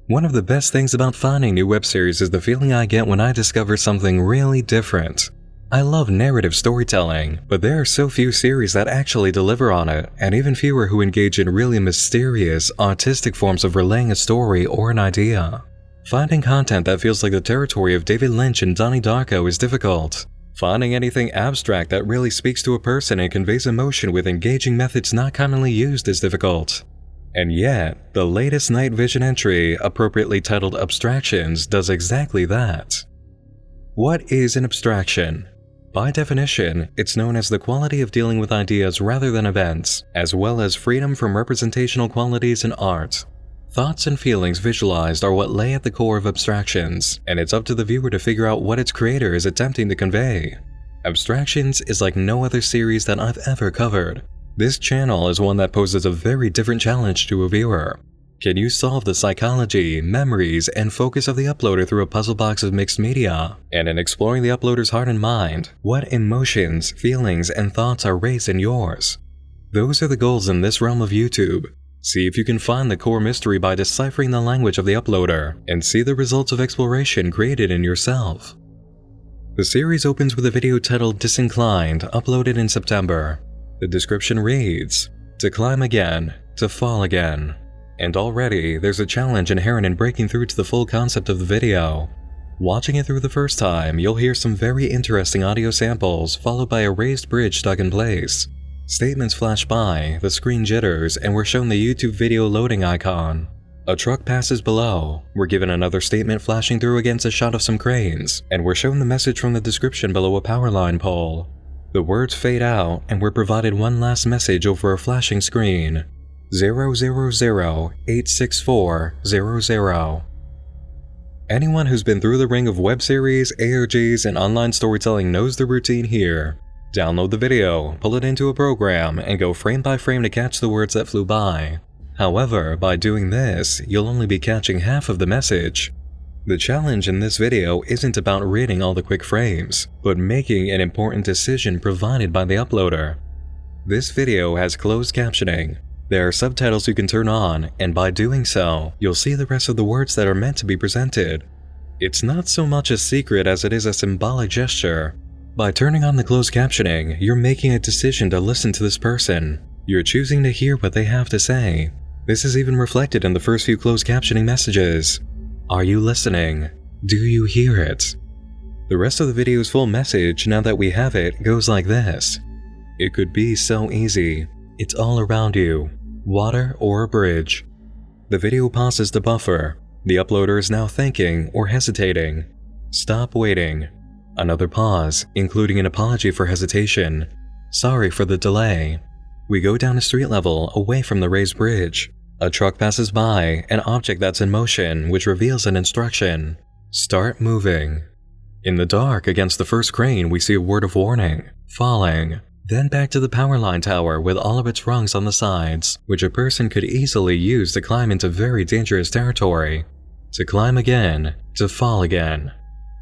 One of the best things about finding new web series is the feeling I get when I discover something really different. I love narrative storytelling, but there are so few series that actually deliver on it, and even fewer who engage in really mysterious, artistic forms of relaying a story or an idea. Finding content that feels like the territory of David Lynch and Donnie Darko is difficult. Finding anything abstract that really speaks to a person and conveys emotion with engaging methods not commonly used is difficult. And yet, the latest night vision entry, appropriately titled Abstractions, does exactly that. What is an abstraction? By definition, it's known as the quality of dealing with ideas rather than events, as well as freedom from representational qualities in art. Thoughts and feelings visualized are what lay at the core of abstractions, and it's up to the viewer to figure out what its creator is attempting to convey. Abstractions is like no other series that I've ever covered. This channel is one that poses a very different challenge to a viewer. Can you solve the psychology, memories, and focus of the uploader through a puzzle box of mixed media? And in exploring the uploader's heart and mind, what emotions, feelings, and thoughts are raised in yours? Those are the goals in this realm of YouTube. See if you can find the core mystery by deciphering the language of the uploader, and see the results of exploration created in yourself. The series opens with a video titled Disinclined, uploaded in September. The description reads, "To climb again, to fall again." And already, there's a challenge inherent in breaking through to the full concept of the video. Watching it through the first time, you'll hear some very interesting audio samples, followed by a raised bridge stuck in place. Statements flash by, the screen jitters, and we're shown the YouTube video loading icon. A truck passes below, we're given another statement flashing through against a shot of some cranes, and we're shown the message from the description below a power line pole. The words fade out, and we're provided one last message over a flashing screen. 000-864-00. Anyone who's been through the ring of web series, ARGs, and online storytelling knows the routine here. Download the video, pull it into a program, and go frame by frame to catch the words that flew by. However, by doing this, you'll only be catching half of the message. The challenge in this video isn't about reading all the quick frames, but making an important decision provided by the uploader. This video has closed captioning. There are subtitles you can turn on, and by doing so, you'll see the rest of the words that are meant to be presented. It's not so much a secret as it is a symbolic gesture. By turning on the closed captioning, you're making a decision to listen to this person. You're choosing to hear what they have to say. This is even reflected in the first few closed captioning messages. Are you listening? Do you hear it? The rest of the video's full message, now that we have it, goes like this. It could be so easy. It's all around you. Water or a bridge. The video pauses to buffer. The uploader is now thinking or hesitating. Stop waiting. Another pause, including an apology for hesitation. Sorry for the delay. We go down a street level away from the raised bridge. A truck passes by, an object that's in motion, which reveals an instruction. Start moving. In the dark, against the first crane, we see a word of warning. Falling. Then back to the power line tower with all of its rungs on the sides, which a person could easily use to climb into very dangerous territory. To climb again, to fall again.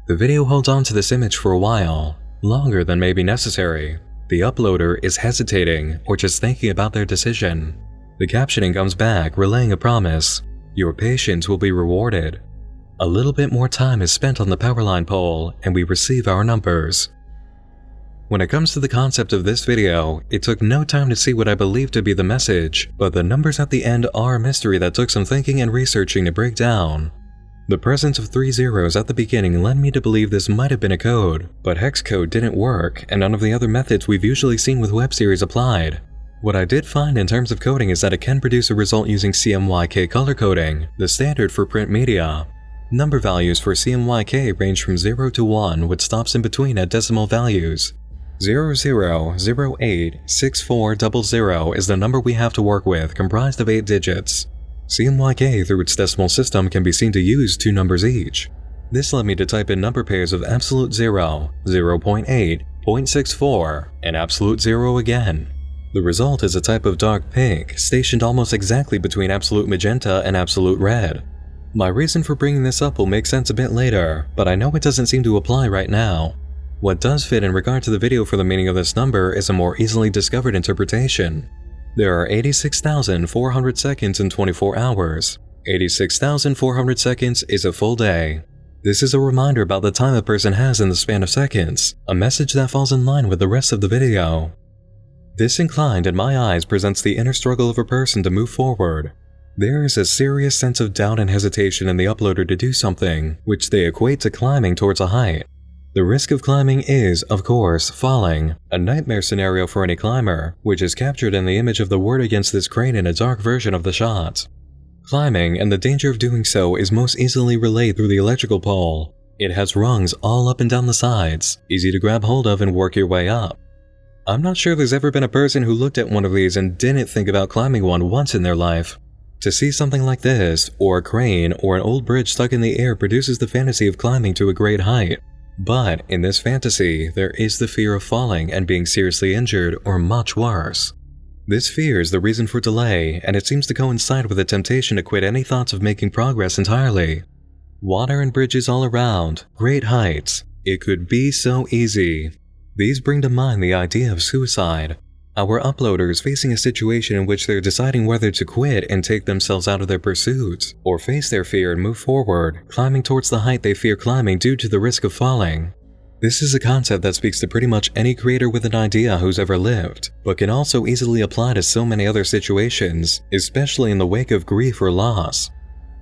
The video holds on to this image for a while, longer than may be necessary. The uploader is hesitating or just thinking about their decision. The captioning comes back, relaying a promise. Your patience will be rewarded. A little bit more time is spent on the power line pole, and we receive our numbers. When it comes to the concept of this video, it took no time to see what I believe to be the message, but the numbers at the end are a mystery that took some thinking and researching to break down. The presence of 3 zeros at the beginning led me to believe this might have been a code, but hex code didn't work, and none of the other methods we've usually seen with web series applied. What I did find in terms of coding is that it can produce a result using CMYK color coding, the standard for print media. Number values for CMYK range from 0 to 1 with stops in between at decimal values. 00086400 is the number we have to work with, comprised of 8 digits. CMYK through its decimal system can be seen to use 2 numbers each. This led me to type in number pairs of absolute 0, 0.8, 0.64, and absolute 0 again. The result is a type of dark pink, stationed almost exactly between absolute magenta and absolute red. My reason for bringing this up will make sense a bit later, but I know it doesn't seem to apply right now. What does fit in regard to the video for the meaning of this number is a more easily discovered interpretation. There are 86,400 seconds in 24 hours. 86,400 seconds is a full day. This is a reminder about the time a person has in the span of seconds, a message that falls in line with the rest of the video. This inclined in my eyes presents the inner struggle of a person to move forward. There is a serious sense of doubt and hesitation in the uploader to do something, which they equate to climbing towards a height. The risk of climbing is, of course, falling, a nightmare scenario for any climber, which is captured in the image of the word against this crane in a dark version of the shot. Climbing and the danger of doing so is most easily relayed through the electrical pole. It has rungs all up and down the sides, easy to grab hold of and work your way up. I'm not sure there's ever been a person who looked at one of these and didn't think about climbing one once in their life. To see something like this, or a crane, or an old bridge stuck in the air produces the fantasy of climbing to a great height. But in this fantasy, there is the fear of falling and being seriously injured, or much worse. This fear is the reason for delay, and it seems to coincide with the temptation to quit any thoughts of making progress entirely. Water and bridges all around, great heights. It could be so easy. These bring to mind the idea of suicide. Our uploaders facing a situation in which they're deciding whether to quit and take themselves out of their pursuits, or face their fear and move forward, climbing towards the height they fear climbing due to the risk of falling. This is a concept that speaks to pretty much any creator with an idea who's ever lived, but can also easily apply to so many other situations, especially in the wake of grief or loss.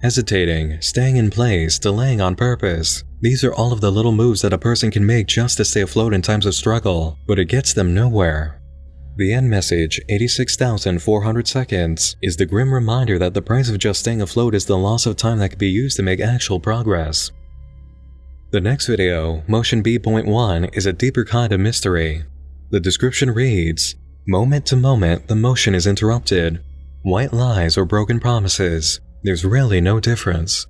Hesitating, staying in place, delaying on purpose. These are all of the little moves that a person can make just to stay afloat in times of struggle, but it gets them nowhere. The end message, 86,400 seconds, is the grim reminder that the price of just staying afloat is the loss of time that can be used to make actual progress. The next video, Motion B.1, is a deeper kind of mystery. The description reads, "Moment to moment, the motion is interrupted. White lies or broken promises. There's really no difference.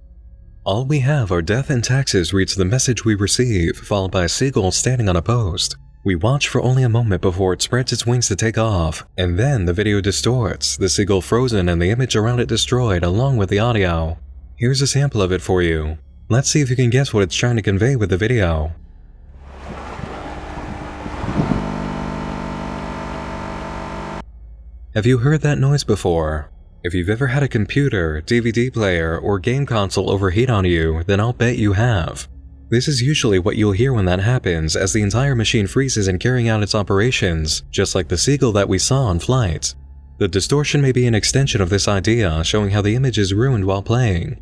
All we have are death and taxes," reads the message we receive, followed by a seagull standing on a post. We watch for only a moment before it spreads its wings to take off, and then the video distorts, the seagull frozen and the image around it destroyed along with the audio. Here's a sample of it for you. Let's see if you can guess what it's trying to convey with the video. Have you heard that noise before? If you've ever had a computer, DVD player, or game console overheat on you, then I'll bet you have. This is usually what you'll hear when that happens, as the entire machine freezes in carrying out its operations, just like the seagull that we saw on flight. The distortion may be an extension of this idea, showing how the image is ruined while playing.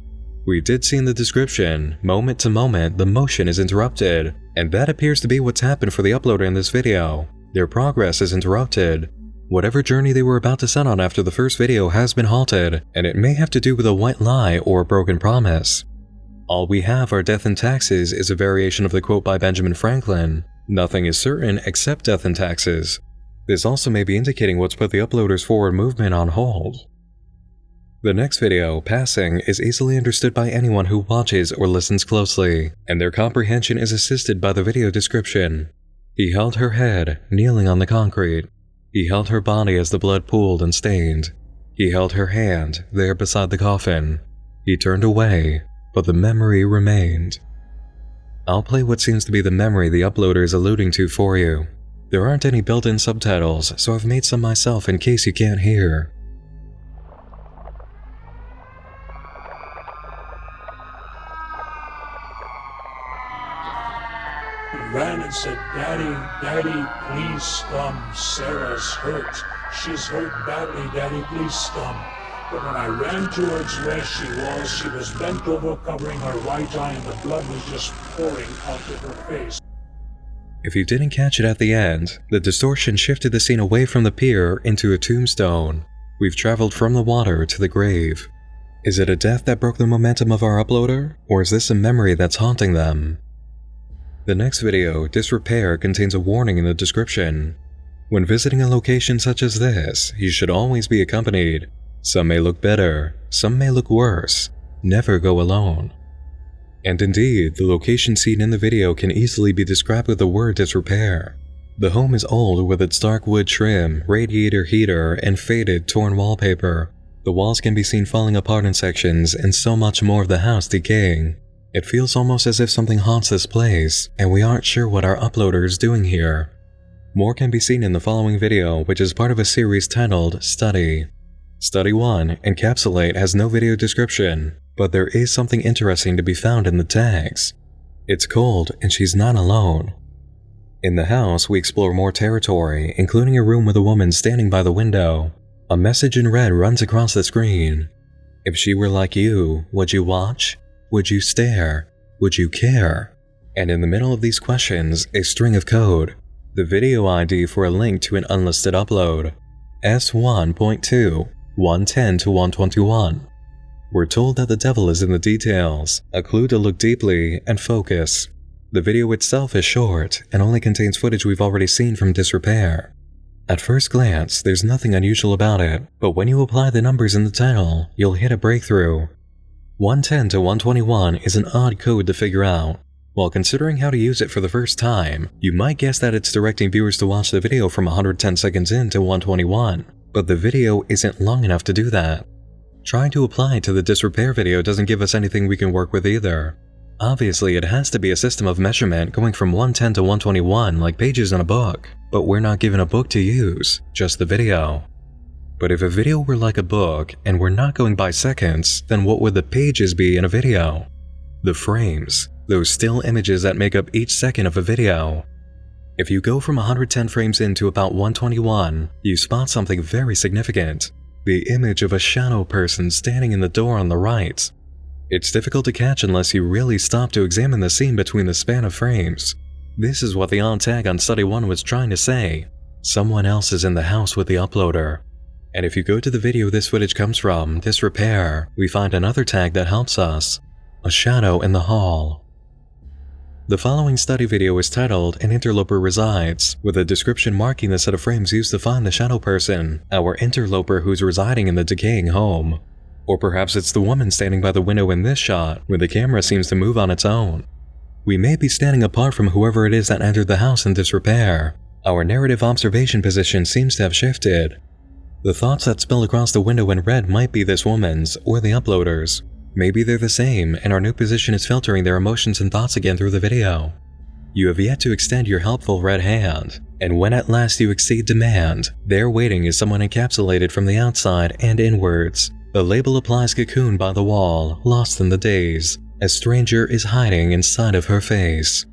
We did see in the description, moment to moment, the motion is interrupted, and that appears to be what's happened for the uploader in this video. Their progress is interrupted. Whatever journey they were about to set on after the first video has been halted, and it may have to do with a white lie or a broken promise. All we have are death and taxes is a variation of the quote by Benjamin Franklin, "Nothing is certain except death and taxes." This also may be indicating what's put the uploader's forward movement on hold. The next video, Passing, is easily understood by anyone who watches or listens closely, and their comprehension is assisted by the video description. He held her head, kneeling on the concrete. He held her body as the blood pooled and stained. He held her hand, there beside the coffin. He turned away, but the memory remained. I'll play what seems to be the memory the uploader is alluding to for you. There aren't any built-in subtitles, so I've made some myself in case you can't hear. He ran and said, "Daddy, Daddy, please come. Sarah's hurt. She's hurt badly, Daddy, please come." But when I ran towards where she was bent over covering her right eye and the blood was just pouring out of her face. If you didn't catch it at the end, the distortion shifted the scene away from the pier into a tombstone. We've traveled from the water to the grave. Is it a death that broke the momentum of our uploader, or is this a memory that's haunting them? The next video, Disrepair, contains a warning in the description. When visiting a location such as this, you should always be accompanied. Some may look better, some may look worse. Never go alone. And indeed, the location seen in the video can easily be described with the word disrepair. The home is old with its dark wood trim, radiator heater, and faded, torn wallpaper. The walls can be seen falling apart in sections, and so much more of the house decaying. It feels almost as if something haunts this place, and we aren't sure what our uploader is doing here. More can be seen in the following video, which is part of a series titled Study. Study 1, Encapsulate, has no video description, but there is something interesting to be found in the tags. It's cold and she's not alone. In the house, we explore more territory, including a room with a woman standing by the window. A message in red runs across the screen. If she were like you, would you watch? Would you stare? Would you care? And in the middle of these questions, a string of code. The video ID for a link to an unlisted upload. S1.2, 110 to 121. We're told that the devil is in the details, a clue to look deeply and focus. The video itself is short and only contains footage we've already seen from disrepair. At first glance, there's nothing unusual about it, but when you apply the numbers in the title, you'll hit a breakthrough. 110 to 121 is an odd code to figure out. While considering how to use it for the first time, you might guess that it's directing viewers to watch the video from 110 seconds in to 121, but the video isn't long enough to do that. Trying to apply it to the disrepair video doesn't give us anything we can work with either. Obviously, it has to be a system of measurement going from 110 to 121 like pages in a book, but we're not given a book to use, just the video. But if a video were like a book and we're not going by seconds, then what would the pages be in a video? The frames, those still images that make up each second of a video. If you go from 110 frames in to about 121, you spot something very significant. The image of a shadow person standing in the door on the right. It's difficult to catch unless you really stop to examine the scene between the span of frames. This is what the odd tag on Study 1 was trying to say. Someone else is in the house with the uploader. And if you go to the video this footage comes from, disrepair, we find another tag that helps us. A shadow in the hall. The following study video is titled An Interloper Resides, with a description marking the set of frames used to find the shadow person, our interloper who's residing in the decaying home. Or perhaps it's the woman standing by the window in this shot, where the camera seems to move on its own. We may be standing apart from whoever it is that entered the house in disrepair. Our narrative observation position seems to have shifted. The thoughts that spill across the window in red might be this woman's, or the uploader's. Maybe they're the same, and our new position is filtering their emotions and thoughts again through the video. You have yet to extend your helpful red hand, and when at last you exceed demand, there waiting is someone encapsulated from the outside and inwards. The label applies cocoon by the wall, lost in the daze. A stranger is hiding inside of her face.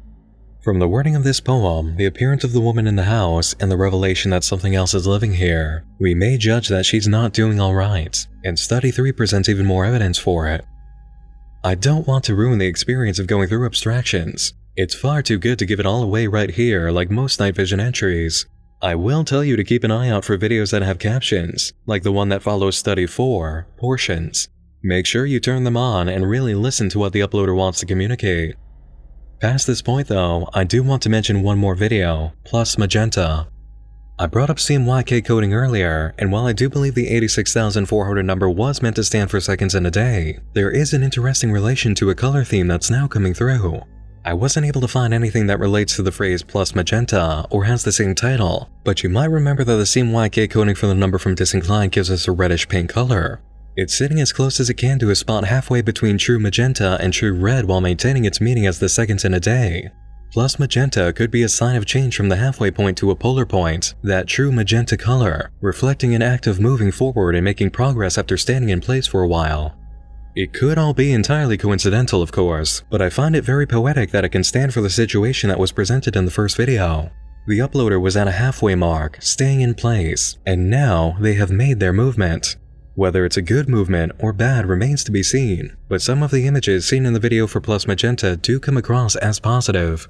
From the wording of this poem, the appearance of the woman in the house, and the revelation that something else is living here, we may judge that she's not doing alright, and Study 3 presents even more evidence for it. I don't want to ruin the experience of going through Abstractions. It's far too good to give it all away right here like most night vision entries. I will tell you to keep an eye out for videos that have captions, like the one that follows Study 4, Portions. Make sure you turn them on and really listen to what the uploader wants to communicate. Past this point though, I do want to mention one more video, plus magenta. I brought up CMYK coding earlier, and while I do believe the 86,400 number was meant to stand for seconds in a day, there is an interesting relation to a color theme that's now coming through. I wasn't able to find anything that relates to the phrase plus magenta or has the same title, but you might remember that the CMYK coding for the number from Disinclined gives us a reddish pink color. It's sitting as close as it can to a spot halfway between true magenta and true red while maintaining its meaning as the seconds in a day. Plus magenta could be a sign of change from the halfway point to a polar point, that true magenta color, reflecting an act of moving forward and making progress after standing in place for a while. It could all be entirely coincidental, of course, but I find it very poetic that it can stand for the situation that was presented in the first video. The uploader was at a halfway mark, staying in place, and now they have made their movement. Whether it's a good movement or bad remains to be seen, but some of the images seen in the video for plus magenta do come across as positive.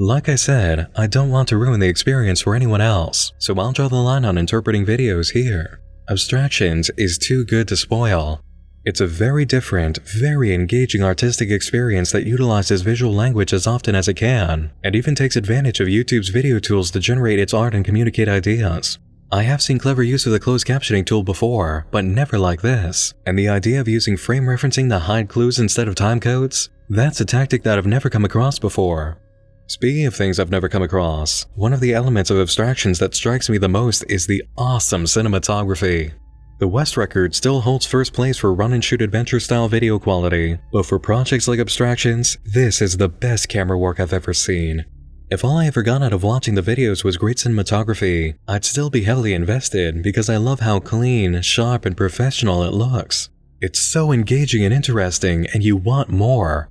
Like I said, I don't want to ruin the experience for anyone else, so I'll draw the line on interpreting videos here. Abstractions is too good to spoil. It's a very different, very engaging artistic experience that utilizes visual language as often as it can, and even takes advantage of YouTube's video tools to generate its art and communicate ideas. I have seen clever use of the closed captioning tool before, but never like this, and the idea of using frame referencing to hide clues instead of timecodes? That's a tactic that I've never come across before. Speaking of things I've never come across, one of the elements of Abstractions that strikes me the most is the awesome cinematography. The West record still holds first place for run-and-shoot adventure-style video quality, but for projects like Abstractions, this is the best camera work I've ever seen. If all I ever got out of watching the videos was great cinematography, I'd still be heavily invested because I love how clean, sharp, and professional it looks. It's so engaging and interesting, and you want more.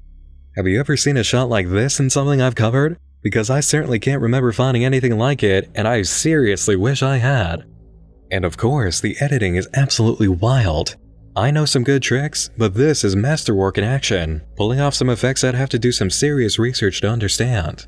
Have you ever seen a shot like this in something I've covered? Because I certainly can't remember finding anything like it, and I seriously wish I had. And of course, the editing is absolutely wild. I know some good tricks, but this is masterwork in action, pulling off some effects I'd have to do some serious research to understand.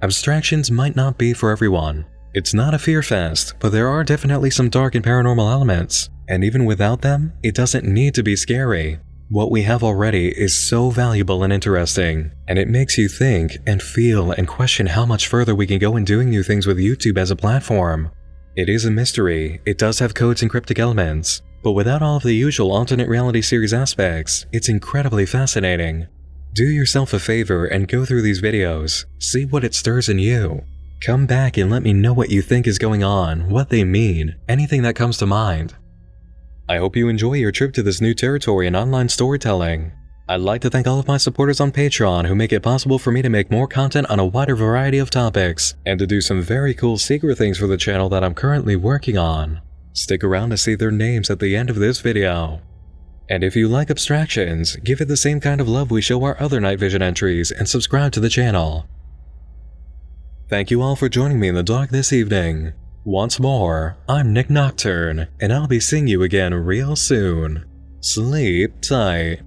Abstractions might not be for everyone. It's not a fear fest, but there are definitely some dark and paranormal elements, and even without them, it doesn't need to be scary. What we have already is so valuable and interesting, and it makes you think and feel and question how much further we can go in doing new things with YouTube as a platform. It is a mystery, it does have codes and cryptic elements, but without all of the usual alternate reality series aspects, it's incredibly fascinating. Do yourself a favor and go through these videos, see what it stirs in you. Come back and let me know what you think is going on, what they mean, anything that comes to mind. I hope you enjoy your trip to this new territory in online storytelling. I'd like to thank all of my supporters on Patreon who make it possible for me to make more content on a wider variety of topics, and to do some very cool secret things for the channel that I'm currently working on. Stick around to see their names at the end of this video. And if you like Abstractions, give it the same kind of love we show our other night vision entries and subscribe to the channel. Thank you all for joining me in the dark this evening. Once more, I'm Nick Nocturne, and I'll be seeing you again real soon. Sleep tight.